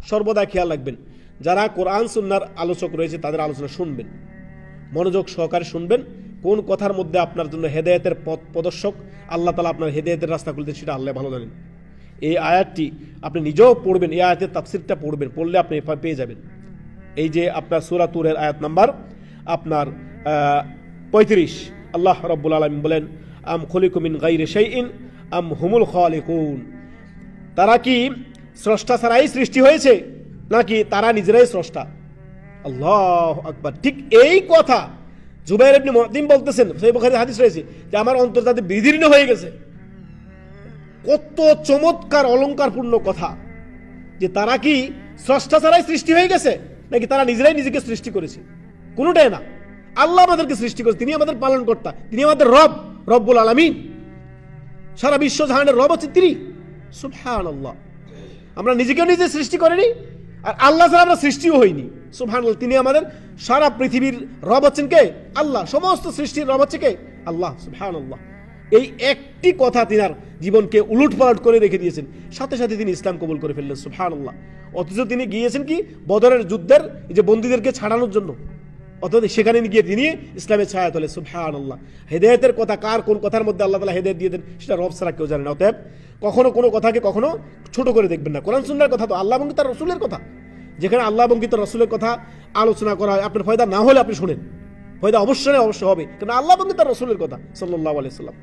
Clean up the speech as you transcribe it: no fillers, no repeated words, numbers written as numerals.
সর্বদা খেয়াল রাখবেন, যারা কোরআন সুন্নাহর আলোচক রয়েছে তাদের আলোচনা শুনবেন, মনোযোগ সহকারে শুনবেন। কোন কথার মধ্যে আপনার জন্য হেদায়েতের পথ প্রদর্শক, আল্লাহ তাআলা আপনার হেদায়েতের রাস্তা খুলতে, সেটা আল্লাহ ভালো জানেন। এই আয়াতটি আপনি নিজেও পড়বেন, এই আয়াতের তাফসিরটা পড়বেন, পড়লে আপনি পেয়ে যাবেন। এই যে আপনার সূরা তুরের আয়াত নাম্বার আপনার 35, আল্লাহ রাব্বুল আলামিন বলেন, আম খুলিকু মিন গায়রি শাইইন আম হুমুল খালিকুন, তারা কি স্রষ্টা ছাড়াই সৃষ্টি হয়েছে নাকি তারা নিজেরাই স্রষ্টা? আল্লাহু আকবার। ঠিক এই কথা জুবাইর ইবনে মুতিম বলতেছেন, সহিহ বুখারীর হাদিস রয়েছে যে আমার অন্তর তাতে বিদীর্ণ হয়ে গেছে। কত চমৎকার অলংকারপূর্ণ কথা, যে তারা কি স্রষ্টা ছাড়াই সৃষ্টি হয়ে গেছে নাকি তারা নিজেরাই নিজেকে সৃষ্টি করেছে? কোনোটাই না, আল্লাহ আমাদেরকে সৃষ্টি করেছে, তিনি আমাদের পালনকর্তা, তিনি আমাদের রব, রব্বুল আলামিন, সারা বিশ্ব জাহানের রব হচ্ছে তিনি। সুবহানাল্লাহ। আমরা নিজেকেও নিজে সৃষ্টি করিনি, আর আল্লাহ ছাড়া আমরা সৃষ্টিও হইনি। সুবহানাল্লাহ। তিনি আমাদের সারা পৃথিবীর রব হচ্ছেন কে? আল্লাহ। সমস্ত সৃষ্টির রব হচ্ছে কে? আল্লাহ। সুবহানাল্লাহ। এই একটি কথা তিনার জীবনকে উলটপালট করে রেখে দিয়েছেন, সাথে সাথে তিনি ইসলাম কবুল করে ফেললেন। সুবহানাল্লাহ। অথচ তিনি গিয়েছেন কি বদরের যুদ্ধের এই যে বন্দীদেরকে ছাড়ানোর জন্য, অথচ সেখানে গিয়ে তিনি ইসলামের ছায়া তোলে। সুবহানাল্লাহ। হেদায়েতের কথা কার কোন কথার মধ্যে আল্লাহ তাআলা হেদায়েত দিয়ে দেন সেটা রব ছাড়া কেউ জানে না। অতএব কখনো কোনো কথাকে কখনো ছোট করে দেখবেন না। কোরআন সুন্নাহর কথা তো আল্লাহ এবং তার রাসূলের কথা, যেখানে আল্লাহ এবং তার রাসূলের কথা আলোচনা করা হয়, আপনার ফায়দা না হলে আপনি শুনেন, ফায়দা অবশ্যই হবে, কারণ আল্লাহ এবং তার রাসূলের কথা সাল্লাল্লাহু আলাইহি ওয়াসাল্লাম।